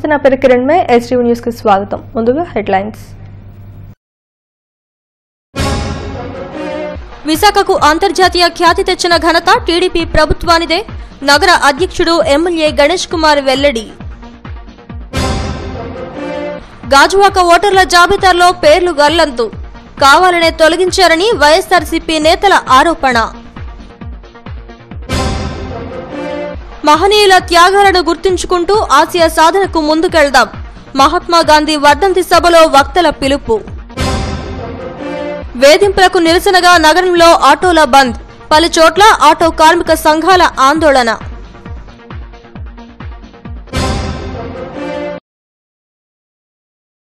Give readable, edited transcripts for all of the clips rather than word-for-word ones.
నమస్తే, నా పేరు కిరణ్ మే. STV న్యూస్ కి స్వాగతం. ముందుగా హెడ్లైన్స్. విశాఖకు అంతర్జాతీయ ఖ్యాతి తెచ్చిన ఘనత టీడీపీ ప్రభుత్వానిదే. నగర అధ్యక్షుడు ఎమ్మెల్యే గణేష్ కుమార్ వెల్లడి. గాజువాక ఓటర్ల జాబితాలో పేర్లు గల్లంతు, కావాలనే తొలగించారని వైఎస్ఆర్సీపీ నేతల ఆరోపణ. మహనీయుల త్యాగాలను గుర్తుంచుకుంటూ ఆసియా సాధనకు ముందుకెళ్దాం. మహాత్మా గాంధీ వర్ధంతి సభలో వక్తల పిలుపు. వేధింపులకు నిరసనగా నగరంలో ఆటోల బంద్, పలు చోట్ల ఆటో కార్మిక సంఘాల ఆందోళన.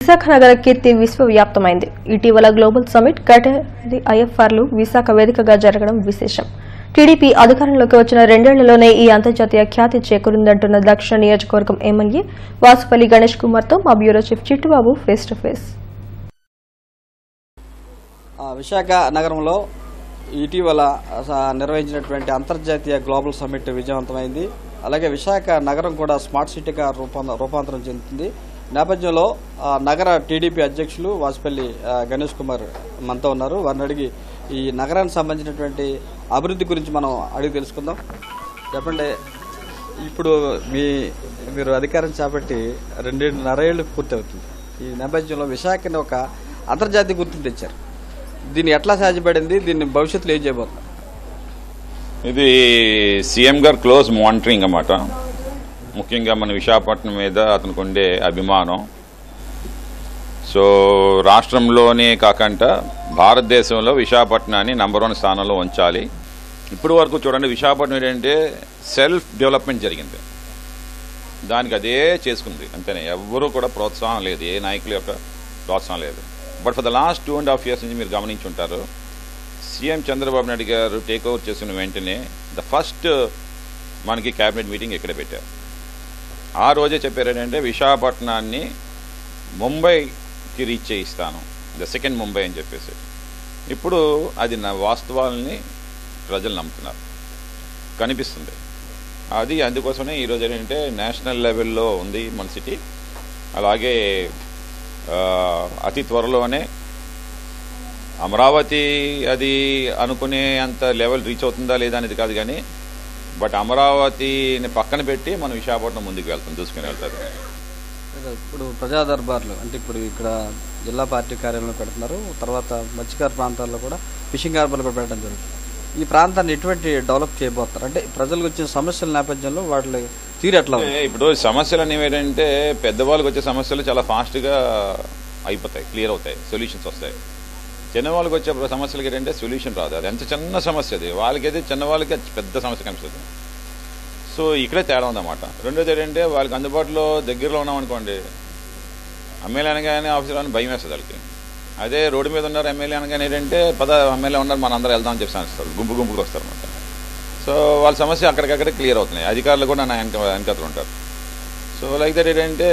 విశాఖ నగర కీర్తి విశ్వవ్యాప్తమైంది. ఇటీవల గ్లోబల్ సమిట్ కేటగిరీ IFRలు విశాఖ వేదికగా జరగడం విశేషం. టీడీపీ అధికారంలోకి వచ్చిన 2 ఏళ్లలోనే ఈ అంతర్జాతీయ ఖ్యాతి చేకూరిందంటున్న దక్షిణ నియోజకవర్గం ఎమ్మెల్యే వాసుపల్లి గణేష్ కుమార్ తో మా bureau chief Chittubabu face to face. Visakha నగరంలో ఇటీవల నిర్వహించినటువంటి అంతర్జాతీయ గ్లోబల్ సమిట్ విజయవంతమైంది. అలాగే విశాఖ నగరం కూడా స్మార్ట్ సిటీగా రూపాంతరం చెందుతుంది. నేపథ్యంలో నగర టీడీపీ అధ్యక్షులు వాసుపల్లి గణేష్ కుమార్ మనతో ఉన్నారు. వారిని అడిగి ఈ నగరానికి సంబంధించినటువంటి అభివృద్ధి గురించి మనం అడిగి తెలుసుకుందాం. చెప్పండి, ఇప్పుడు మీరు అధికారం చేపట్టి 2.5 ఏళ్లు పూర్తి అవుతుంది. ఈ నేపథ్యంలో విశాఖని ఒక అంతర్జాతీయ గుర్తింపు తెచ్చారు. దీన్ని ఎట్లా సాధ్యపడింది? దీన్ని భవిష్యత్తులో ఏం చేయబోతున్నారు? ఇది సీఎం గారు క్లోజ్ మానిటరింగ్ అన్నమాట. ముఖ్యంగా మన విశాఖపట్నం మీద అతనికి ఉండే అభిమానం. సో రాష్ట్రంలోనే కాకుండా భారతదేశంలో విశాఖపట్నాన్ని నంబర్ 1 స్థానంలో ఉంచాలి. ఇప్పటి వరకు చూడండి, విశాఖపట్నం ఏంటంటే సెల్ఫ్ డెవలప్మెంట్ జరిగింది, దానికి అదే చేసుకుంది అంతేనే. ఎవరూ కూడా ప్రోత్సాహం లేదు, ఏ నాయకుల యొక్క ప్రోత్సాహం లేదు. But for the last 2.5 years నుంచి మీరు గమనించి ఉంటారు, సీఎం చంద్రబాబు నాయుడు గారు టేక్ ఓవర్ చేసిన వెంటనే ద ఫస్ట్ మనకి క్యాబినెట్ మీటింగ్ ఎక్కడ పెట్టారు. ఆ రోజే చెప్పారు ఏంటంటే విశాఖపట్నాన్ని ముంబైకి రీచ్ చేయిస్తాను, ద సెకండ్ ముంబై అని చెప్పేసి. ఇప్పుడు అది నా వాస్తవాలని ప్రజలు నమ్ముతున్నారు, కనిపిస్తుంది. అది అందుకోసమే ఈరోజు ఏంటంటే నేషనల్ లెవెల్లో ఉంది మన సిటీ. అలాగే అతి త్వరలోనే అమరావతి అది అనుకునే అంత లెవెల్ రీచ్ అవుతుందా లేదా అనేది కాదు, కానీ బట్ అమరావతిని పక్కన పెట్టి మనం విశాఖపట్నం ముందుకు వెళ్తాం, దూసుకుని వెళ్తారు. ఇప్పుడు ప్రజా దర్బార్లు అంటే ఇప్పుడు ఇక్కడ జిల్లా పార్టీ కార్యాలయంలో పెడుతున్నారు. తర్వాత మత్స్యకార ప్రాంతాల్లో కూడా ఫిషింగ్ హార్బర్లు కూడా పెట్టడం జరుగుతుంది. ఈ ప్రాంతాన్ని ఎటువంటి డెవలప్ చేయబోతారు? అంటే ప్రజలకు వచ్చిన సమస్యల నేపథ్యంలో వాటి తీరు ఎట్లా? ఇప్పుడు సమస్యలు అనేవి ఏంటంటే పెద్దవాళ్ళకి వచ్చే సమస్యలు చాలా ఫాస్ట్గా అయిపోతాయి, క్లియర్ అవుతాయి, సొల్యూషన్స్ వస్తాయి. చిన్నవాళ్ళకి వచ్చే సమస్యలకి ఏంటంటే సొల్యూషన్ రాదు. అది ఎంత చిన్న సమస్య అది, వాళ్ళకైతే చిన్నవాళ్ళకి పెద్ద సమస్య కనిపిస్తుంది. సో ఇక్కడే తేడా ఉందన్నమాట. రెండోది ఏంటంటే వాళ్ళకి అందుబాటులో దగ్గరలో ఉన్నామనుకోండి, ఎమ్మెల్యే అనగానే ఆఫీసర్ అని భయం వేస్తుంది వాళ్ళకి. అదే రోడ్డు మీద ఉన్నారు ఎమ్మెల్యే అనగానే ఏంటంటే ఎమ్మెల్యే ఉన్నారు మన అందరూ వెళ్దామని చెప్పి అనిస్తారు, గుంపుకు వస్తారు అనమాట. సో వాళ్ళ సమస్య అక్కడికక్కడే క్లియర్ అవుతున్నాయి. అధికారులు కూడా నా వెనకతలు ఉంటారు. సో లైక్ దట్ ఏంటంటే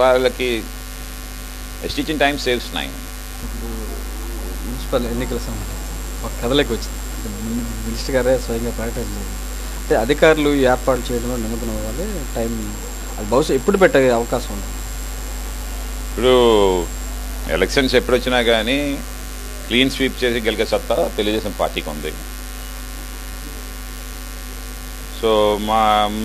వాళ్ళకి స్టిచింగ్ టైం సేవ్స్ 9. మున్సిపల్ ఎన్నికల ఒక కథలోకి వచ్చింది, మినిస్టర్ గారే స్వయంగా ప్రకటించారు. అంటే అధికారులు ఏర్పాటు చేయడంలో నిమగ్నం అవ్వాలి, టైం అది బహుశా ఎప్పుడు పెట్టే అవకాశం ఉంది? ఇప్పుడు ఎలక్షన్స్ ఎప్పుడు వచ్చినా కానీ క్లీన్ స్వీప్ చేసి గెలికే సత్తా తెలుగుదేశం పార్టీకి ఉంది. సో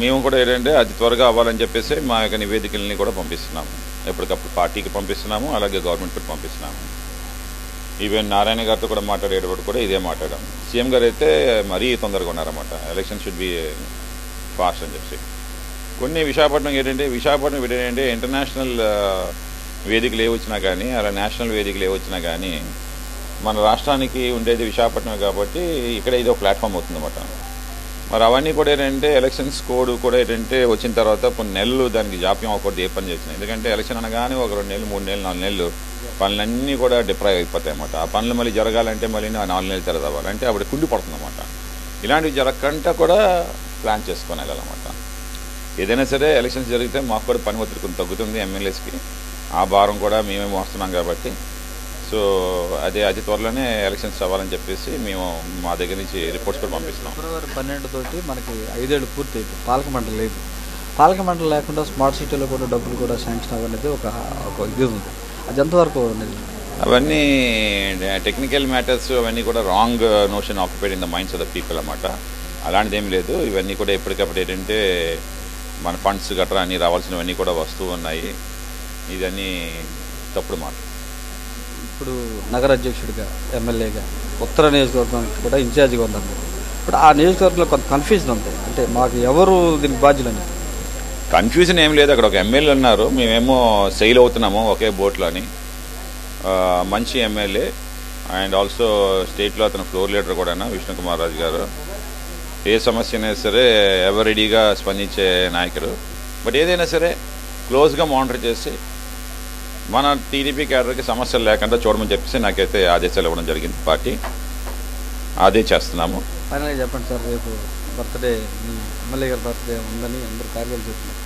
మేము కూడా ఏంటంటే అతి త్వరగా అవ్వాలని చెప్పేసి మా యొక్క నివేదికల్ని కూడా పంపిస్తున్నాము, ఎప్పటికప్పుడు పార్టీకి పంపిస్తున్నాము, అలాగే గవర్నమెంట్ కూడా పంపిస్తున్నాము. ఈవెన్ నారాయణ గారితో కూడా మాట్లాడేటప్పుడు కూడా ఇదే మాట్లాడాము. సీఎం గారు అయితే మరీ తొందరగా ఉన్నారన్నమాట, ఎలక్షన్ షుడ్ బి ఫాస్ట్ అని చెప్పి. కొన్ని విశాఖపట్నం ఏంటంటే ఇంటర్నేషనల్ వేదికలు ఏ వచ్చినా కానీ, అలా నేషనల్ వేదికలు ఏ వచ్చినా కానీ మన రాష్ట్రానికి ఉండేది విశాఖపట్నం కాబట్టి ఇక్కడ ఇది ఒక ప్లాట్ఫామ్ అవుతుందన్నమాట. మరి అవన్నీ కూడా ఏంటంటే ఎలక్షన్స్ కోడ్ కూడా ఏంటంటే వచ్చిన తర్వాత కొన్ని నెలలు దానికి జాప్యం అవ్వకూడదు ఏ పని చేసినా. ఎందుకంటే ఎలక్షన్ అనగానే ఒక 2 నెలలు 3 నెలలు 4 నెలలు పనులన్నీ కూడా డిప్రైవ్ అయిపోతాయి అన్నమాట. ఆ పనులు మళ్ళీ జరగాలంటే మళ్ళీ 4 నెలలు తెరదవ్వాలంటే అప్పుడు కుండి పడుతుంది అన్నమాట. ఇలాంటివి జరగకుండా కూడా ప్లాన్ చేసుకొని వెళ్ళాలన్నమాట. ఏదైనా సరే ఎలక్షన్స్ జరిగితే మాకు కూడా పని ఒత్తిడి కొంచెం తగ్గుతుంది ఎమ్మెల్యేస్కి. ఆ భారం కూడా మేమే మోస్తున్నాం కాబట్టి సో అదే అతి త్వరలోనే ఎలక్షన్స్ అవ్వాలని చెప్పేసి మేము మా దగ్గర నుంచి రిపోర్ట్స్ కూడా పంపిస్తున్నాం. ఫిబ్రవరి 12 తోటి మనకి 5 ఏళ్ళు పూర్తి అయిపోయింది, పాలక మండలి లేదు. పాలక మండలి లేకుండా స్మార్ట్ సిటీలో కూడా డబ్బులు కూడా శాంక్షన్ అవ్వనేది ఒక ఇది ఉంది. అది ఎంతవరకు ఉన్నది? అవన్నీ టెక్నికల్ మ్యాటర్స్, అవన్నీ కూడా wrong notion occupied in the minds of the people అన్నమాట. అలాంటిది ఏం లేదు. ఇవన్నీ కూడా ఎప్పటికప్పుడు ఏంటంటే మన ఫండ్స్ గట్రా అన్నీ రావాల్సినవన్నీ కూడా వస్తూ ఉన్నాయి. ఇదన్నీ తప్పుడు మాట. ఇప్పుడు నగర అధ్యక్షుడిగా, ఎమ్మెల్యేగా ఉత్తర నియోజకవర్గానికి కూడా ఇన్ఛార్జిగా ఉన్నారు. ఇప్పుడు ఆ నియోజకవర్గంలో కొంత కన్ఫ్యూజన్ ఉంది. అంటే మాకు ఎవరు దీనికి బాధ్యులని? కన్ఫ్యూజన్ ఏం లేదు. అక్కడ ఒక ఎమ్మెల్యే ఉన్నారు, మేమేమో సెయిల్ అవుతున్నాము ఒకే బోట్లో అని. మంచి ఎమ్మెల్యే అండ్ ఆల్సో స్టేట్లో అతను ఫ్లోర్ లీడర్ కూడా విష్ణుకుమార్ రాజు గారు. ఏ సమస్య అయినా సరే ఎవరు రెడీగా స్పందించే నాయకుడు. బట్ ఏదైనా సరే క్లోజ్గా మానిటర్ చేసి మన టీడీపీ క్యాడర్కి సమస్యలు లేకుండా చూడమని చెప్పేసి నాకైతే ఆదేశాలు ఇవ్వడం జరిగింది పార్టీ. అదే చేస్తున్నాము. ఫైనల్గా చెప్పండి సార్, రేపు బర్త్డే, మీ ఎమ్మెల్యే గారి బర్త్డే ఉందని అందరూ కార్యాలు చెప్తున్నారు.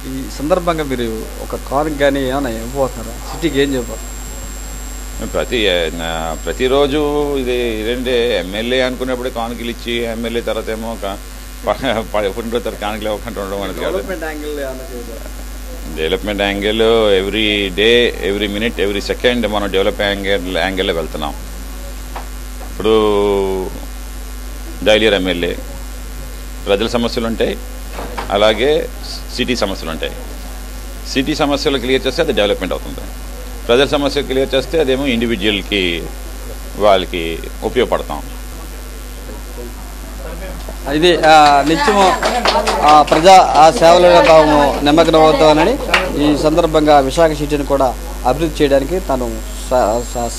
ఈ సందర్భంగా మీరు ఒక కానుక కానీ ఏమైనా ఇవ్వబోతున్నారా? సిటీకి ఏం చెప్పబోతున్నారు? ప్రతిరోజు ఇది ఏంటంటే ఎమ్మెల్యే అనుకున్నప్పుడు కానుకలు ఇచ్చి ఎమ్మెల్యే తర్వాత ఏమో పుట్టినరోజు తర్వాత కానుకలు ఇవ్వకుండా ఉండడం అనేది కాదు. Development angle every day, every minute, every second మనం డెవలప్ యాంగిల్లో వెళ్తున్నాం. ఇప్పుడు డైలీర్ ఎమ్మెల్యే, ప్రజల సమస్యలు ఉంటాయి, అలాగే సిటీ సమస్యలు ఉంటాయి. సిటీ సమస్యలు క్లియర్ చేస్తే అది డెవలప్మెంట్ అవుతుంది. ప్రజల సమస్యలు క్లియర్ చేస్తే అదేమో ఇండివిజువల్కి వాళ్ళకి ఉపయోగపడతాం. ఇది నిత్యము ప్రజా సేవలుగా తాము నిమగ్నం అవుతామని ఈ సందర్భంగా విశాఖ సిటీని కూడా అభివృద్ధి చేయడానికి తాను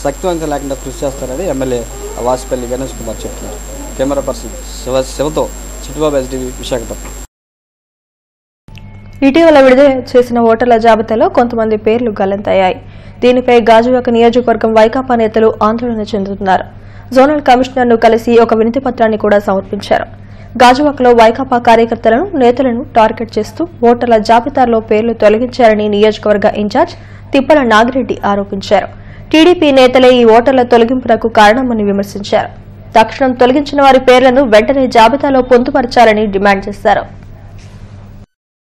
శక్తివంతం లేకుండా కృషి చేస్తారని ఎమ్మెల్యే వాసుపల్లి గణేష్ కుమార్ చెప్తున్నారు. కెమెరా పర్సన్ శివతో చిట్టుబాబు, ఎస్టీవీ, విశాఖపట్నం. ఇటీవల విడుదల చేసిన ఓటర్ల జాబితాలో కొంతమంది పేర్లు గల్లంతయ్యాయి. దీనిపై గాజువాక నియోజకవర్గం వైకాపా నేతలు ఆందోళన చెందుతున్నారు. జోనల్ కమిషనర్ను కలిసి ఒక వినతి పత్రాన్ని కూడా సమర్పించారు. గాజువాకలో వైకాపా కార్యకర్తలను, నేతలను టార్గెట్ చేస్తూ ఓటర్ల జాబితాలో పేర్లు తొలగించారని నియోజకవర్గ ఇన్ఛార్జ్ తిప్పల నాగిరెడ్డి ఆరోపించారు. టీడీపీ నేతలే ఈ ఓటర్ల తొలగింపునకు కారణమని విమర్శించారు. తక్షణం తొలగించిన వారి పేర్లను వెంటనే జాబితాలో పొందుపరచాలని డిమాండ్ చేశారు.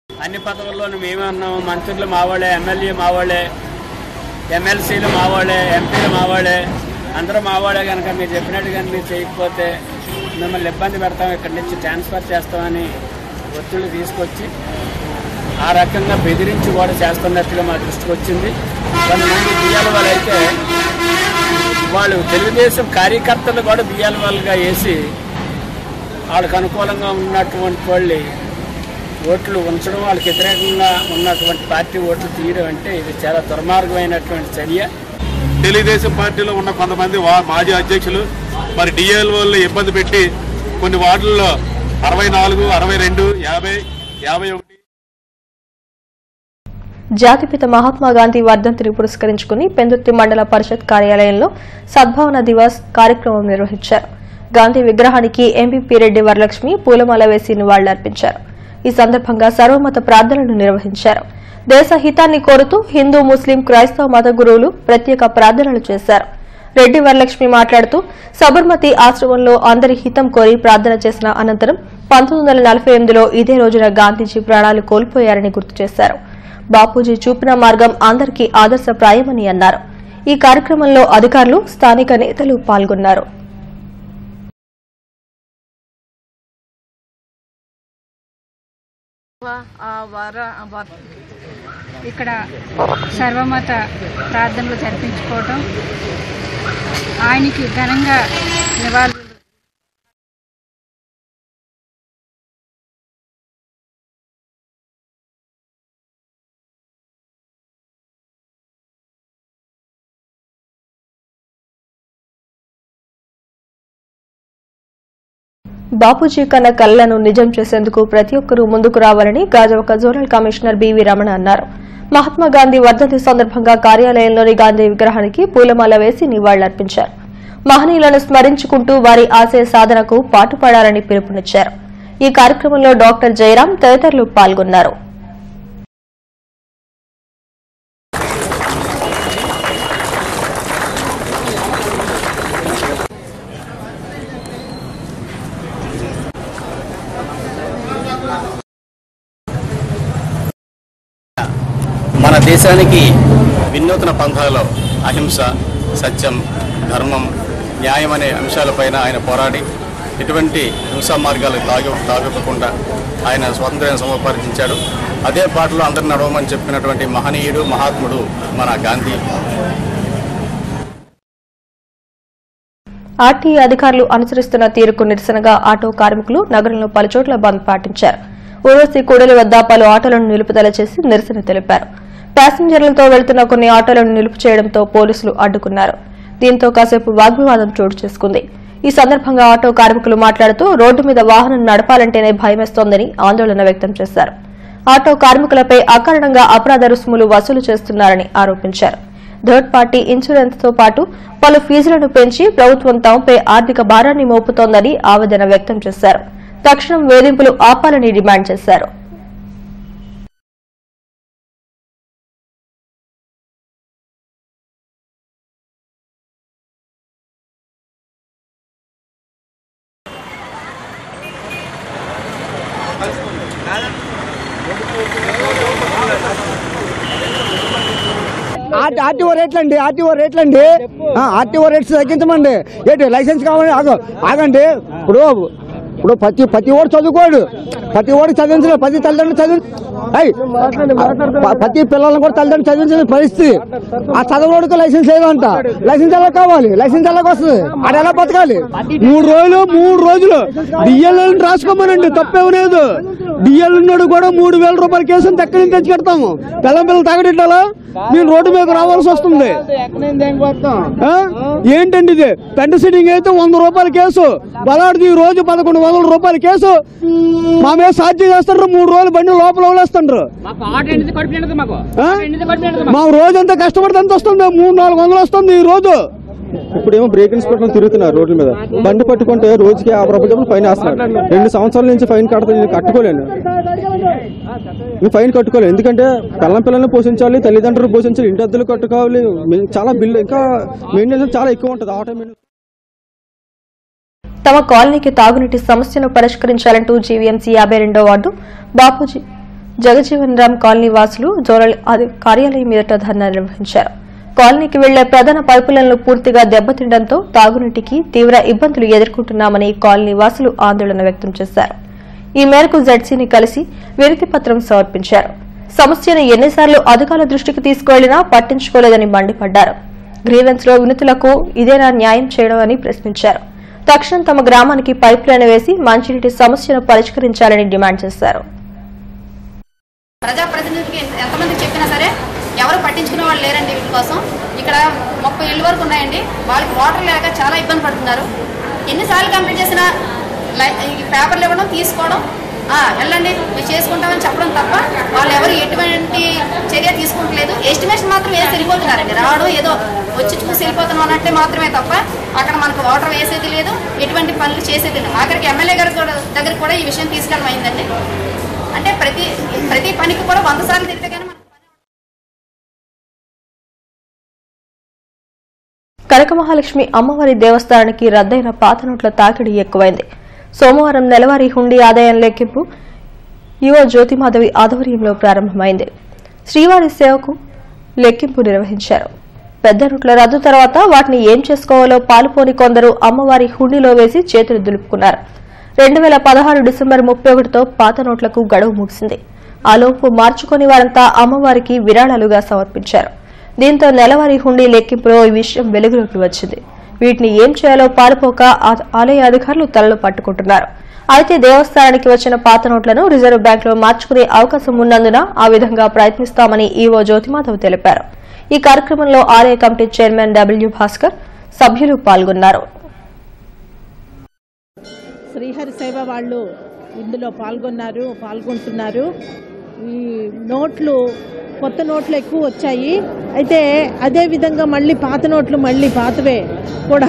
అన్ని పదవుల్లోనూ మేమే ఉన్నాము. మంత్రులు మావాళ్ళే, ఎమ్మెల్యే మావాళ్ళే, ఎమ్మెల్సీలు మావాళ్ళే, ఎంపీలు మావాళ్ళే, అందరూ మావాళ్ళే. కనుక మీరు చెప్పినట్టుగా మీరు చేయకపోతే మిమ్మల్ని ఇబ్బంది పెడతాం, ఇక్కడి నుంచి ట్రాన్స్ఫర్ చేస్తామని ఒత్తిళ్లు తీసుకొచ్చి ఆ రకంగా బెదిరించి కూడా చేస్తున్నట్టుగా మా దృష్టికి వచ్చింది. కొంతమంది బియ్యాల వాళ్ళు అయితే వాళ్ళు తెలుగుదేశం కార్యకర్తలు కూడా బియ్యాల వాళ్ళుగా వేసి వాళ్ళకు అనుకూలంగా ఉన్నటువంటి వాళ్ళు ఓట్లు ఉంచడం, వాళ్ళకి వ్యతిరేకంగా ఉన్నటువంటి పార్టీ ఓట్లు తీయడం అంటే ఇది చాలా దుర్మార్గమైనటువంటి చర్య. తెలుగుదేశం పార్టీలో ఉన్న కొంతమంది మాజీ అధ్యక్షులు మరి డిఎల్ వాళ్ళు ఇబ్బంది పెట్టి కొన్ని వార్డుల్లో 64, 62, 50, 51. జాతిపిత మహాత్మాగాంధీ వర్ధంతిని పురస్కరించుకుని పెందుర్తి మండల పరిషత్ కార్యాలయంలో సద్భావన దివాస్ కార్యక్రమం నిర్వహించారు. గాంధీ విగ్రహానికి ఎంపీపీ రెడ్డి వరలక్ష్మి పూలమాల వేసి నివాళులర్పించారు. ఈ సందర్భంగా సర్వమత ప్రార్థనలు నిర్వహించారు. దేశ హితాన్ని కోరుతూ హిందూ, ముస్లిం, క్రైస్తవ మత గురువులు ప్రత్యేక ప్రార్థనలు చేశారు. రెడ్డి వరలక్ష్మి మాట్లాడుతూ సబర్మతి ఆశ్రమంలో అందరి హితం కోరి ప్రార్థన చేసిన అనంతరం 1948లో ఇదే రోజున గాంధీజీ ప్రాణాలు కోల్పోయారని గుర్తు చేశారు. బాపూజీ చూపిన మార్గం అందరికీ ఆదర్శప్రాయమని అన్నారు. ఈ కార్యక్రమంలో అధికారులు, స్థానిక నేతలు పాల్గొన్నారు. ఇక్కడ సర్వమత ప్రార్థనలు జరిపించుకోవడం, ఆయనకి ఘనంగా నివాళులు బాపూజీ కన్న కళ్లను నిజం చేసేందుకు ప్రతి ఒక్కరూ ముందుకు రావాలని Gajuwaka zonal commissioner BV Ramana అన్నారు. మహాత్మాగాంధీ వర్ధంతి సందర్భంగా కార్యాలయంలోని గాంధీ విగ్రహానికి పూలమాల వేసి నివాళులర్పించారు. మహనీయులను స్మరించుకుంటూ వారి ఆశయ సాధనకు పాటుపడాలని పిలుపునిచ్చారు. ఈ కార్యక్రమంలో డాక్టర్ జయరాం తదితరులు పాల్గొన్నారు. దేశానికి వినూత్న పంథాలో అహింస, సత్యం, ధర్మం, న్యాయం అనే అంశాలపైన ఆయన పోరాడి ఎటువంటి హింసా మార్గాలు తాగకుండా ఆయన స్వాతంత్ర్యాన్ని సముపార్జించాడు. అదే పాటలో అందరిని నడవమని చెప్పినటువంటి మహనీయుడు, మహాత్ముడు మన గాంధీ. ఆర్టీఏ అధికారులు అనుసరిస్తున్న తీరుకు నిరసనగా ఆటో కార్మికులు నగరంలో పలుచోట్ల బంద్ పాటించారు. ఊర్వశి కూడలి వద్ద పలు ఆటోలను నిలుపుదల చేసి నిరసన తెలిపారు. ప్యాసింజర్లతో వెళ్తున్న కొన్ని ఆటోలను నిలుపు చేయడంతో పోలీసులు అడ్డుకున్నారు. దీంతో కాసేపు వాగ్వివాదం చోటు చేసుకుంది. ఈ సందర్భంగా ఆటో కార్మికులు మాట్లాడుతూ రోడ్డు మీద వాహనం నడపాలంటేనే భయమేస్తోందని ఆందోళన వ్యక్తం చేశారు. ఆటో కార్మికులపై అకారణంగా అపరాధ రుసుములు వసూలు చేస్తున్నారని ఆరోపించారు. థర్డ్ పార్టీ ఇన్సూరెన్స్ తో పాటు పలు ఫీజులను పెంచి ప్రభుత్వం తమపై ఆర్థిక భారాన్ని మోపుతోందని ఆవేదన వ్యక్తం చేశారు. తక్షణం వేధింపులు ఆపాలని డిమాండ్ చేశారు. ఆర్టీఓ రేట్లండి, ఆర్టీఓ రేట్స్ తగ్గించమండి. ఏంటి లైసెన్స్ కావాలి? ఆగండి. ఇప్పుడు ప్రతి ఓడు చదువుకోడు, ప్రతి ఓడికి చదివించలేదు, ప్రతి తల్లిదండ్రులు ప్రతి పిల్లలను కూడా తల్లిదండ్రులు చదివించిన పరిస్థితి. ఆ చదవడానికి లైసెన్స్ లేదంట. లైసెన్స్ ఎలా కావాలి? లైసెన్స్ ఎలాగ వస్తుంది? ఆడ ఎలా బతకాలి? 3 రోజులు డిఎల్ రాసుకోమనండి, తప్పేమలేదు. డిఎల్ ఉన్నాడు కూడా 3,000 రూపాయల కేసు ఎక్కడి నుంచి తెచ్చి కడతాము? పిల్లలు తాగడిట్టాలా? మేము రోడ్డు మీద రావాల్సి వస్తుంది. ఏంటండి ఇది? పెంట సిట్టింగ్ అయితే 100 రూపాయల కేసు, బలాడిది రోజు 1100 రూపాయల కేసు మా మీద సాధ్యం చేస్తారు. 3 రోజులు బండి లోపల వదిలేస్తుండ్రు. మా రోజంతా కష్టపడితే ఎంత వస్తుంది? 300-400 వస్తుంది ఈ రోజు. ఇప్పుడేమో బ్రేక్ ఇన్స్పెక్టర్ తిరుగుతున్నారు రోడ్ల మీద. బండి పట్టుకుంటే రోజుకి 50 రూపాయలు ఫైన్ వేస్తున్నారు. 2 సంవత్సరాల నుంచి ఫైన్ కట్టుకోలేను. ఫైన్ కట్టుకోలేదు. ఎందుకంటే పిల్లల్ని పోషించాలి, తల్లిదండ్రులు పోషించాలి, ఇంటి అద్దెలు కట్టుకోవాలి. చాలా బిల్లు ఇంకా మెయింటెనెన్స్ చాలా ఎక్కువ ఉంటుంది. ఆటోమేటిక్ తమ కాలనీకి తాగునీటి సమస్యను పరిష్కరించాలంటూ జీవీఎంసీ 52వ వార్డు బాపూజీ జగజీవన్ రామ్ కాలనీ వాసులు జోనల్ కార్యాలయం ఎదుట ధర్నా నిర్వహించారు. కాలనీకి వెళ్లే ప్రధాన పైపులను పూర్తిగా దెబ్బతిండడంతో తాగునీటికి తీవ్ర ఇబ్బందులు ఎదుర్కొంటున్నామని కాలనీ వాసులు ఆందోళన వ్యక్తం చేశారు. ఈ మేరకు జెడ్సీని కలిసి వినతి పత్రం సమర్పించారు. సమస్యను ఎన్నిసార్లు అధికారుల దృష్టికి తీసుకువెళ్లినా పట్టించుకోలేదని మండిపడ్డారు. గ్రీవెన్స్ లో వినతులకు ఇదేనా న్యాయం చేయడం అని ప్రశ్నించారు. తక్షణం తమ గ్రామానికి పైపులను వేసి మంచినీటి సమస్యను పరిష్కరించాలని డిమాండ్ చేశారు. ప్రజాప్రతినిధులకి ఎంతమంది చెప్పినా సరే ఎవరు పట్టించుకునే వాళ్ళు లేరండి. వీటి కోసం ఇక్కడ 30 ఇళ్ల వరకు ఉన్నాయండి. వాళ్ళకి వాటర్ లేక చాలా ఇబ్బంది పడుతున్నారు. ఎన్నిసార్లు కంప్లీట్ చేసినా పేపర్లు ఇవ్వడం, తీసుకోవడం, వెళ్ళండి మీరు చేసుకుంటామని చెప్పడం తప్ప వాళ్ళు ఎవరు ఎటువంటి చర్య తీసుకుంటలేదు. ఎస్టిమేషన్ మాత్రం వేసి వెళ్ళిపోతున్నారండి. రావడం ఏదో వచ్చి చూసి వెళ్ళిపోతున్నాం అన్నట్టే మాత్రమే తప్ప అక్కడ మనకు వాటర్ వేసేది లేదు, ఎటువంటి పనులు చేసేది లేదు. ఆఖరికి ఎమ్మెల్యే గారి దగ్గర కూడా ఈ విషయం తీసుకెళ్ళడం అయిందండి. అంటే ప్రతి పనికి కూడా 100 సార్లు తిరిగితే కానీ కనకమహాలక్ష్మి అమ్మవారి దేవస్థానానికి రద్దయిన పాత నోట్ల తాకిడి ఎక్కువైంది. సోమవారం నెలవారీ హుండీ ఆదాయం లెక్కింపు యువ జ్యోతిమాధవి ఆధ్వర్యంలో ప్రారంభమైంది. శ్రీవారి సేవకు లెక్కింపు నిర్వహించారు. పెద్ద నోట్ల రద్దు తర్వాత వాటిని ఏం చేసుకోవాలో పాలుపోని కొందరు అమ్మవారి హుండీలో వేసి చేతులు దులుపుకున్నారు. 2016 డిసెంబర్ 31తో పాత నోట్లకు గడువు ముగిసింది. ఆలోపు మార్చుకుని వారంతా అమ్మవారికి విరాళాలుగా సమర్పించారు. దీంతో నెలవారీ హుండీ లెక్కింపులో ఈ విషయం వెలుగులోకి వచ్చింది. వీటిని ఏం చేయాలో పాలుపోక ఆలయ అధికారులు తలలు పట్టుకుంటున్నారు. అయితే దేవస్థానానికి వచ్చిన పాత నోట్లను రిజర్వ్ బ్యాంకులో మార్చుకునే అవకాశం ఉన్నందున ఆ విధంగా ప్రయత్నిస్తామని ఈవో జ్యోతిమాధవ్ తెలిపారు. ఈ కార్యక్రమంలో ఆలయ కమిటీ చైర్మన్ డబ్ల్యూ భాస్కర్, సభ్యులు పాల్గొన్నారు. శ్రీహరి సేవ వాళ్ళు ఇందులో పాల్గొంటున్నారు. ఈ నోట్లు కొత్త నోట్లు ఎక్కువ వచ్చాయి. అయితే అదే విధంగా మళ్ళీ పాత నోట్లు మళ్ళీ పాతవే కూడా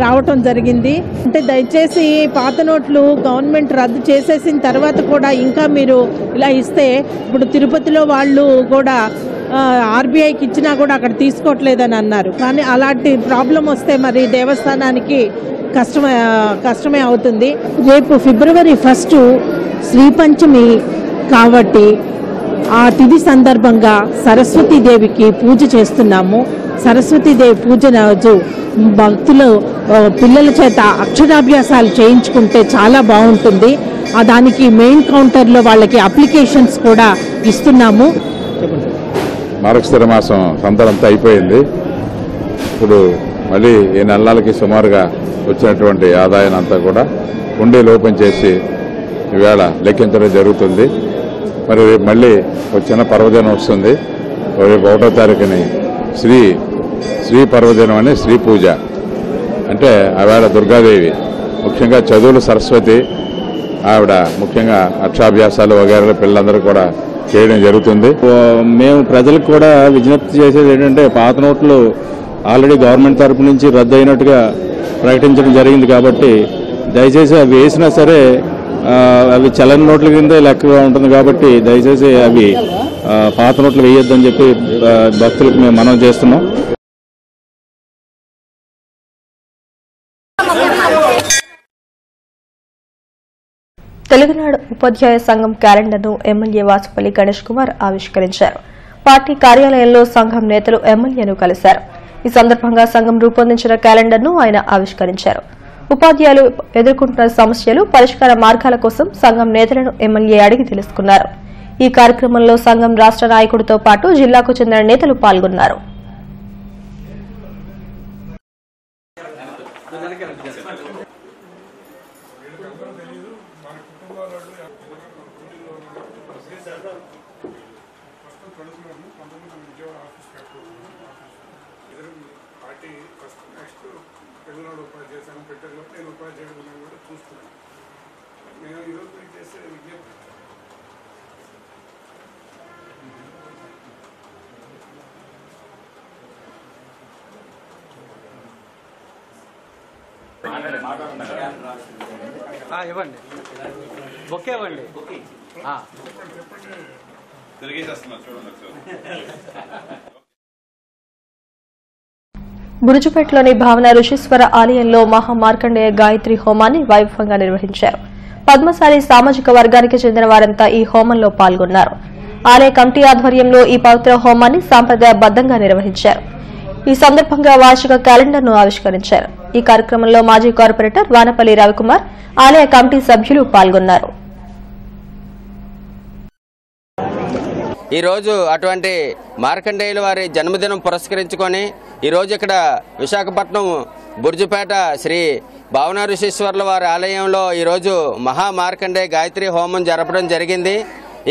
రావటం జరిగింది. అంటే దయచేసి పాత నోట్లు గవర్నమెంట్ రద్దు చేసేసిన తర్వాత కూడా ఇంకా మీరు ఇలా ఇస్తే, ఇప్పుడు తిరుపతిలో వాళ్ళు కూడా ఆర్బీఐకి ఇచ్చినా కూడా అక్కడ తీసుకోవట్లేదని అన్నారు. కానీ అలాంటి ప్రాబ్లం వస్తే మరి దేవస్థానానికి కష్టమే అవుతుంది. రేపు ఫిబ్రవరి 1 శ్రీ పంచమి కాబట్టి ఆ తిథి సందర్భంగా సరస్వతీదేవికి పూజ చేస్తున్నాము. సరస్వతీదేవి పూజ రోజు భక్తులు పిల్లల చేత అక్షరాభ్యాసాలు చేయించుకుంటే చాలా బాగుంటుంది. దానికి మెయిన్ కౌంటర్లో వాళ్ళకి అప్లికేషన్స్ కూడా ఇస్తున్నాము. మార్గశిర మాసం సంతలంతా అయిపోయింది. ఇప్పుడు మళ్ళీ ఈ నెలలకి సుమారుగా వచ్చినటువంటి ఆదాయాన్ని అంతా కూడా హుండీలు ఓపెన్ చేసి ఈవేళ లెక్కించడం జరుగుతుంది. మరి రేపు మళ్ళీ ఒక చిన్న పర్వదినం వస్తుంది. రేపు 1వ తారీఖుని శ్రీ పర్వదినం అని శ్రీ పూజ అంటే ఆవిడ దుర్గాదేవి, ముఖ్యంగా చదువులు సరస్వతి ఆవిడ, ముఖ్యంగా అక్షరాభ్యాసాలు వగైరా పిల్లలందరూ కూడా చేయడం జరుగుతుంది. మేము ప్రజలకు కూడా విజ్ఞప్తి చేసేది ఏంటంటే పాత నోట్లు ఆల్రెడీ గవర్నమెంట్ తరపు నుంచి రద్దు అయినట్టుగా ప్రకటించడం జరిగింది కాబట్టి దయచేసి అవి వేసినా సరే అవి చలన నోట్ల కింద లెక్కగా ఉంటుంది కాబట్టి దయచేసి అవి పాత నోట్లు వేయొద్దని చెప్పి భక్తులకు మేము మనవి చేస్తున్నాం. తెలుగునాడు ఉపాధ్యాయ సంఘం క్యాలెండర్ను ఎమ్మెల్యే వాసుపల్లి గణేష్ కుమార్ ఆవిష్కరించారు. పార్టీ కార్యాలయంలో సంఘం నేతలు ఎమ్మెల్యేను కలిశారు. ఈ సందర్భంగా సంఘం రూపొందించిన క్యాలెండర్ను ఆయన ఆవిష్కరించారు. ఉపాధ్యాయులు ఎదుర్కొంటున్న సమస్యలు, పరిష్కార మార్గాల కోసం సంఘం నేతలను ఎమ్మెల్యే అడిగి తెలుసుకున్నారు. ఈ కార్యక్రమంలో సంఘం రాష్ట్ర నాయకుడితో పాటు జిల్లాకు చెందిన నేతలు పాల్గొన్నారు. ఇవ్వండి, బొకే ఇవ్వండి. బురుజుపేటలోని భావన ఋషీశ్వర ఆలయంలో మహామార్కండేయ గాయత్రి హోమాన్ని వైభవంగా నిర్వహించారు. పద్మశాలి సామాజిక వర్గానికి చెందిన వారంతా ఈ హోమంలో పాల్గొన్నారు. ఆలయ కమిటీ ఆధ్వర్యంలో ఈ పవిత్ర హోమాన్ని సాంప్రదాయబద్దంగా నిర్వహించారు. ఈ సందర్భంగా వార్షిక క్యాలెండర్ను ఆవిష్కరించారు. ఈ కార్యక్రమంలో మాజీ కార్పొరేటర్ వానపల్లి రవికుమార్, ఆలయ కమిటీ సభ్యులు పాల్గొన్నారు. ఈరోజు అటువంటి మార్కండేయుల వారి జన్మదినం పురస్కరించుకొని ఈరోజు ఇక్కడ విశాఖపట్నం బుర్జుపేట శ్రీ భావన ఋషీశ్వర్ల వారి ఆలయంలో ఈరోజు మహా మార్కండేయ గాయత్రి హోమం జరపడం జరిగింది.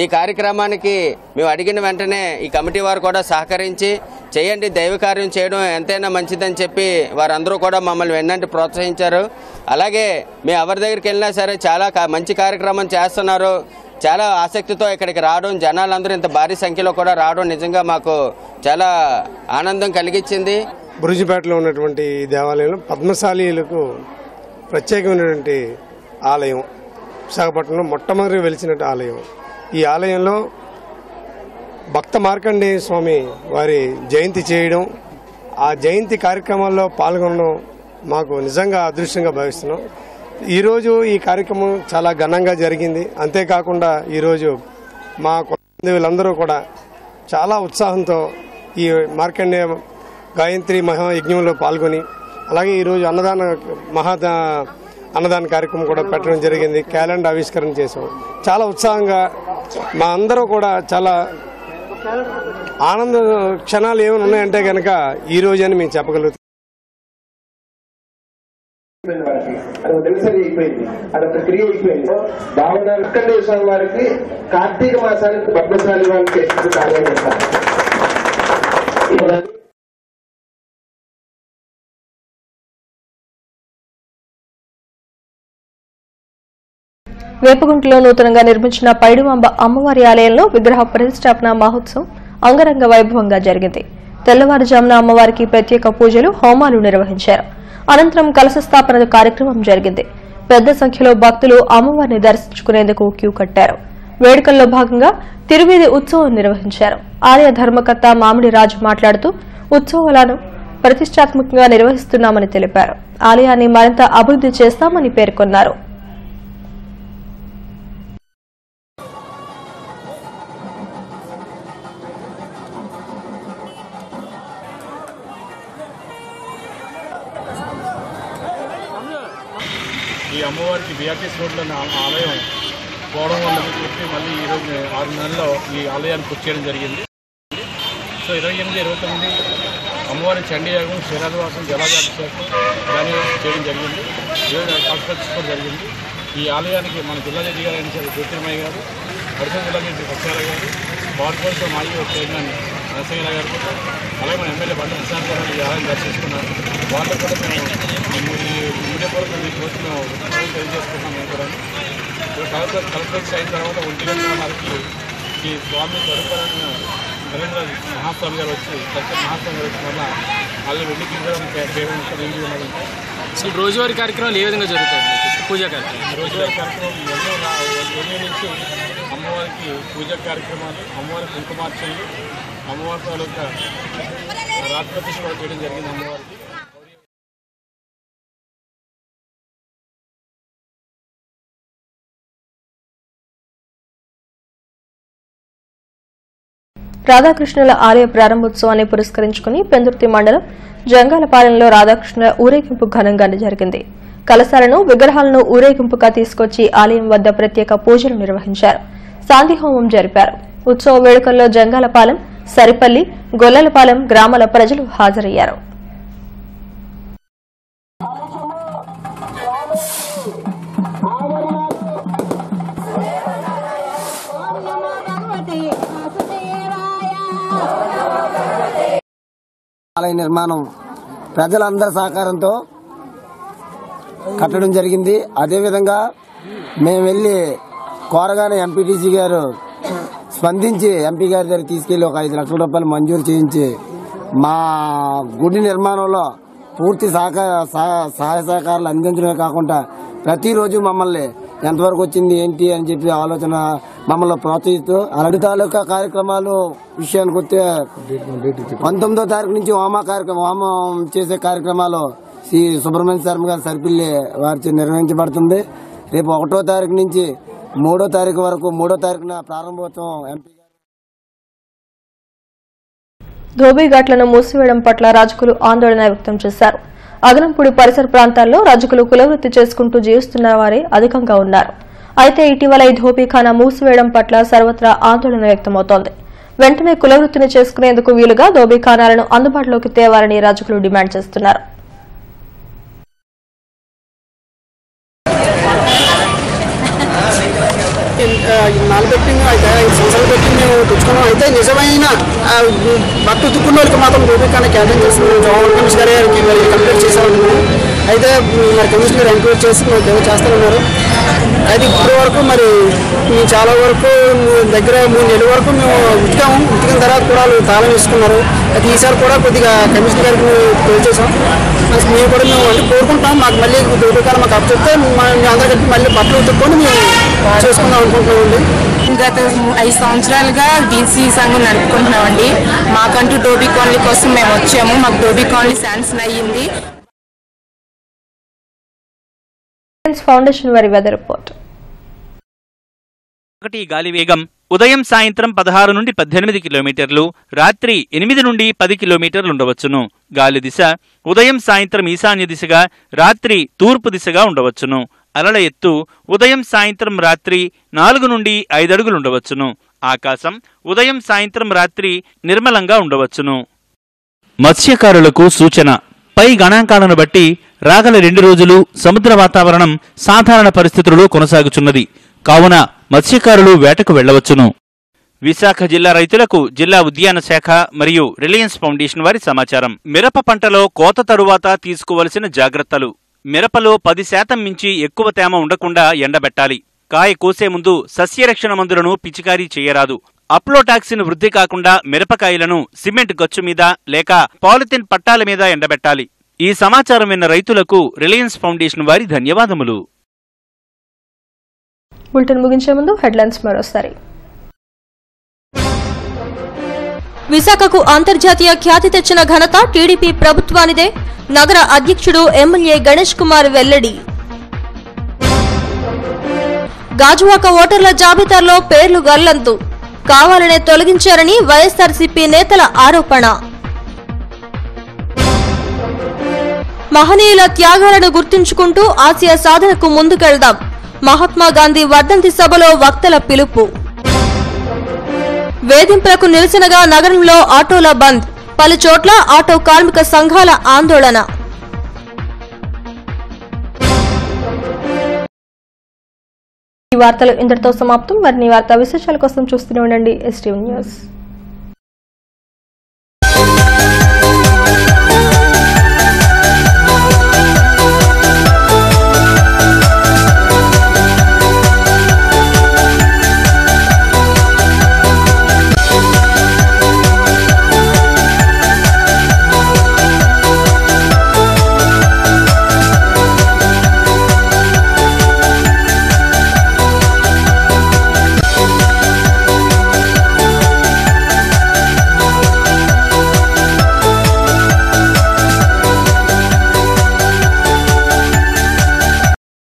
ఈ కార్యక్రమానికి మేము అడిగిన వెంటనే ఈ కమిటీ వారు కూడా సహకరించి చేయండి, దైవ కార్యం చేయడం ఎంతైనా మంచిదని చెప్పి వారందరూ కూడా మమ్మల్ని వెన్నంటి ప్రోత్సహించారు. అలాగే మేము ఎవరి దగ్గరికి వెళ్ళినా సరే చాలా మంచి కార్యక్రమం చేస్తున్నారు. చాలా ఆసక్తితో ఇక్కడికి రావడం, జనాలందరూ ఇంత భారీ సంఖ్యలో కూడా రావడం నిజంగా మాకు చాలా ఆనందం కలిగించింది. బురుజుపేటలో ఉన్నటువంటి ఈ దేవాలయంలో పద్మశాలీలకు ప్రత్యేకమైనటువంటి ఆలయం, విశాఖపట్నంలో మొట్టమొదటి వెలిసినట్టు ఆలయం. ఈ ఆలయంలో భక్త మార్కండేయ స్వామి వారి జయంతి చేయడం, ఆ జయంతి కార్యక్రమాల్లో పాల్గొనడం మాకు నిజంగా అదృష్టంగా భావిస్తున్నాం. ఈరోజు ఈ కార్యక్రమం చాలా ఘనంగా జరిగింది. అంతేకాకుండా ఈరోజు మా వీళ్ళందరూ కూడా చాలా ఉత్సాహంతో ఈ మార్కండేయ గాయత్రి మహాయజ్ఞంలో పాల్గొని, అలాగే ఈరోజు అన్నదాన కార్యక్రమం కూడా పెట్టడం జరిగింది. క్యాలెండర్ ఆవిష్కరణ చేసాం. చాలా ఉత్సాహంగా మా అందరూ కూడా చాలా ఆనంద క్షణాలు ఏమైనా ఉన్నాయంటే కనుక ఈ రోజు అని మేము చెప్పగలుగుతాం. అదొక దినసరి అయిపోయింది, అదొక క్రియ అయిపోయింది. భావన మార్కండేయ స్వామి వారికి కార్తీక మాసానికి పద్మశాలి వారికి కార్యం చేస్తారు. వేపగుంటలో నూతనంగా నిర్మించిన పైడిమాంబ అమ్మవారి ఆలయంలో విగ్రహ ప్రతిష్టాపన మహోత్సవం అంగరంగ వైభవంగా జరిగింది. తెల్లవారుజామున అమ్మవారికి ప్రత్యేక పూజలు, హోమాలు నిర్వహించారు. అనంతరం కలశ స్థాపన కార్యక్రమం జరిగింది. పెద్ద సంఖ్యలో భక్తులు అమ్మవారిని దర్శించుకునేందుకు క్యూ కట్టారు. వేడుకల్లో భాగంగా తిరువీధి ఉత్సవం నిర్వహించారు. ఆలయ ధర్మకర్త మామిడి రాజు మాట్లాడుతూ ఉత్సవాలను ప్రతిష్టాత్మకంగా నిర్వహిస్తున్నామని తెలిపారు. ఆలయాన్ని మరింత అభివృద్ధి చేస్తామని పేర్కొన్నారు. ఈ అమ్మవారికి బీఆర్టీసీ రోడ్లో ఆలయం పోవడం వల్ల చెప్పి మళ్ళీ ఈరోజు 6 నెలల్లో ఈ ఆలయాన్ని పూర్తి చేయడం జరిగింది. సో 28, 29 అమ్మవారి చండీయాగం, శ్రీరాజవాసం, జలాభిషేకం దాన్ని చేయడం జరిగింది. ఈరోజు కాన్స్ట్రక్షన్ జరిగింది. ఈ ఆలయానికి మన జిల్లా జడ్జి గారు అయిన జ్యోతిర్మయ్య గారు, పరిసర జిల్లా జడ్జి సత్యారావు గారు, బార్కోల్స్ మాజీ చైర్మన్ నరసింహ గారు, అలాగే మన ఎమ్మెల్యే బండి ప్రసాద్ గారు ఈ ఆలయం దర్శించుకున్నారు. వాళ్ళు కూడా మేము ఈ మీడియా పూర్వక ఈ రోజు మేము తెలియజేసుకున్నాం. మేము కూడా కలెక్టరేట్ అయిన తర్వాత 1 గంటలకి ఈ స్వామి స్వరూపాలను నరేంద్ర మహాస్వామి గారు వచ్చి మహాస్వామి గారు వచ్చిన వల్ల వాళ్ళు వెళ్ళి చేయడం. అసలు రోజువారీ కార్యక్రమాలు ఏ విధంగా జరుగుతాయి? పూజా కార్యక్రమం రోజువారీ కార్యక్రమం ఉదయం నుంచి అమ్మవారికి పూజా కార్యక్రమాలు, అమ్మవారి కుంకుమార్చనలు, అమ్మవారి తాలూకా రాత్రి ప్రతిష్ఠ కూడా చేయడం జరిగింది. అమ్మవారికి రాధాకృష్ణుల ఆలయ ప్రారంభోత్సవాన్ని పురస్కరించుకుని పెందుర్తి మండలం జంగాలపాలెంలో రాధాకృష్ణుల ఊరేగింపు ఘనంగా జరిగింది. కలశాలను, విగ్రహాలను ఊరేగింపుగా తీసుకొచ్చి ఆలయం వద్ద ప్రత్యేక పూజలు నిర్వహించారు. శాంతిహోమం జరిపారు. ఉత్సవ వేడుకల్లో జంగాలపాలెం, సరిపల్లి, గొల్లలపాలెం గ్రామాల ప్రజలు హాజరయ్యారు. ఆలయ నిర్మాణం ప్రజలందరి సహకారంతో కట్టడం జరిగింది. అదేవిధంగా మేము వెళ్ళి కోరగానే ఎంపీటీసీ గారు స్పందించి ఎంపీ గారి దగ్గర తీసుకెళ్లి ఒక 5 లక్షల రూపాయలు మంజూరు చేయించి మా గుడి నిర్మాణంలో పూర్తి సహాయ సహకారాలు అందించడమే కాకుండా ప్రతిరోజు మమ్మల్ని ఎంతవరకు వచ్చింది ఏంటి అని చెప్పి ఆలోచన మమ్మల్ని ప్రోత్సహిస్తూ అలడి తాలూకా కార్యక్రమాలు విషయానికి వస్తే 19వ తారీఖు నుంచి హోమం చేసే కార్యక్రమాలు శ్రీ సుబ్రహ్మణ్య శర్మ గారి సరిపిల్లి వారి నిర్వహించబడుతుంది. రేపు 1వ తారీఖు నుంచి 3వ తారీఖు వరకు 3వ తారీఖున ప్రారంభోత్సవం. ఎంపీ ధోబీఘాట్లను మూసివేయడం పట్ల రజకులు ఆందోళన వ్యక్తం చేశారు. అగనంపూడి పరిసర ప్రాంతాల్లో రజకులు కులవృత్తి చేసుకుంటూ జీవిస్తున్న వారే అధికంగా ఉన్నారు. అయితే ఇటీవల ఈ ధోబీఖానా మూసివేయడం పట్ల సర్వత్రా ఆందోళన వ్యక్తమవుతోంది. వెంటనే కులవృత్తిని చేసుకునేందుకు వీలుగా ధోబీఖానాలను అందుబాటులోకి తేవాలని రజకులు డిమాండ్ చేస్తున్నారు. నాలుగెట్టింగ్ అయితే 5 సంవత్సరాలు పెట్టి మేము తెచ్చుకున్నాం. అయితే నిజమైన బట్టు ఉతుక్కున్న వాళ్ళకి మాత్రం ధోబీఖానా క్యాటరింగ్ చేస్తున్నాం. జోన్ కమిషనర్ గారికి మరి కంప్లీట్ చేసామనుకున్నాం. అయితే మరి కమిషనర్ ఎంక్వైరీ చేసి మేము చేస్తామన్నారు. అయితే ఇప్పటి వరకు మరి మేము చాలా వరకు దగ్గర 3 నెలల వరకు మేము ఉతికాము. ఉతికిన తర్వాత కూడా వాళ్ళు తాళం వేసుకున్నారు. అయితే ఈసారి కూడా కొద్దిగా కమిషనర్ గారికి తెలియజేసాం. మేము కూడా మేము అంటే కోరుకుంటాం మాకు మళ్ళీ ధోబీఖానా మాకు అప్పచెప్తే మేము అందరూ కలిపి మళ్ళీ బట్టలు ఉతుక్కొని మేము చేసుకుందాం అనుకుంటున్నామండి. గత 5 సంవత్సరాలుగా బీసీ సంఘం నడుపుకుంటున్నామండి. మాకంటూ ధోబీ కాలనీ కోసం మేము వచ్చాము. మాకు ధోబీ కాలనీ శాంక్షన్ అయ్యింది. ఫౌండేషన్ వారి వెదర్ రిపోర్ట్. గాలి వేగం ఉదయం సాయంత్రం 16 నుండి 18 కిలోమీటర్లు, రాత్రి 8 నుండి 10 కిలోమీటర్లు ఉండవచ్చును. గాలి దిశ ఉదయం సాయంత్రం ఈశాన్య దిశగా, రాత్రి తూర్పు దిశగా ఉండవచ్చును. అలల ఎత్తు ఉదయం సాయంత్రం రాత్రి 4 నుండి 5 అడుగులు ఉండవచ్చును. ఆకాశం ఉదయం సాయంత్రం రాత్రి నిర్మలంగా ఉండవచ్చును. మత్స్యకారులకు సూచన. పై గణాంకాలను బట్టి రాగల 2 రోజులు సముద్ర వాతావరణం సాధారణ పరిస్థితులలో కొనసాగుచున్నది. కావున మత్స్యకారులు వేటకు వెళ్లవచ్చును. విశాఖ జిల్లా రైతులకు జిల్లా ఉద్యాన శాఖ మరియు రిలయన్స్ ఫౌండేషన్ వారి సమాచారం. మిరప పంటలో కోత తరువాత తీసుకోవలసిన జాగ్రత్తలు. మిరపలో 10% మించి ఎక్కువ తేమ ఉండకుండా ఎండబెట్టాలి. కాయ కోసే ముందు సస్యరక్షణ మందులను పిచికారీ చేయరాదు. అప్లోటాక్సిన్ వృద్ధి కాకుండా మిరపకాయలను సిమెంట్ గచ్చు మీద లేక పాలిథిన్ పట్టాల మీద ఎండబెట్టాలి. ఈ సమాచారం విన్న రైతులకు రిలయన్స్ ఫౌండేషన్ వారి ధన్యవాదములు. బులెటిన్ ముగించే ముందు హెడ్లైన్స్ మరోసారి. విశాఖకు అంతర్జాతీయ ఖ్యాతి తెచ్చిన ఘనత టీడీపీ ప్రభుత్వానిదే. నగర అధ్యక్షుడు ఎమ్మెల్యే గణేష్ కుమార్ వెల్లడి. గాజువాక ఓటర్ల జాబితాలో పేర్లు గల్లంతు, కావాలనే తొలగించారని వైఎస్ఆర్సీపీ నేతల ఆరోపణ. మహనీయుల త్యాగాలను గుర్తుంచుకుంటూ ఆసియా సాధనకు ముందుకెళ్దాం. మహాత్మా గాంధీ వర్ధంతి సభలో వక్తల పిలుపు. వేధింపులకు నిరసనగా నగరంలో ఆటోల బంద్. పలు చోట్ల ఆటో కార్మిక సంఘాల ఆందోళన. ఈ వార్తలు ఇంతటితో సమాప్తం. మరిన్ని వార్తా విశేషాల కోసం చూస్తూనే ఉండండి STV న్యూస్.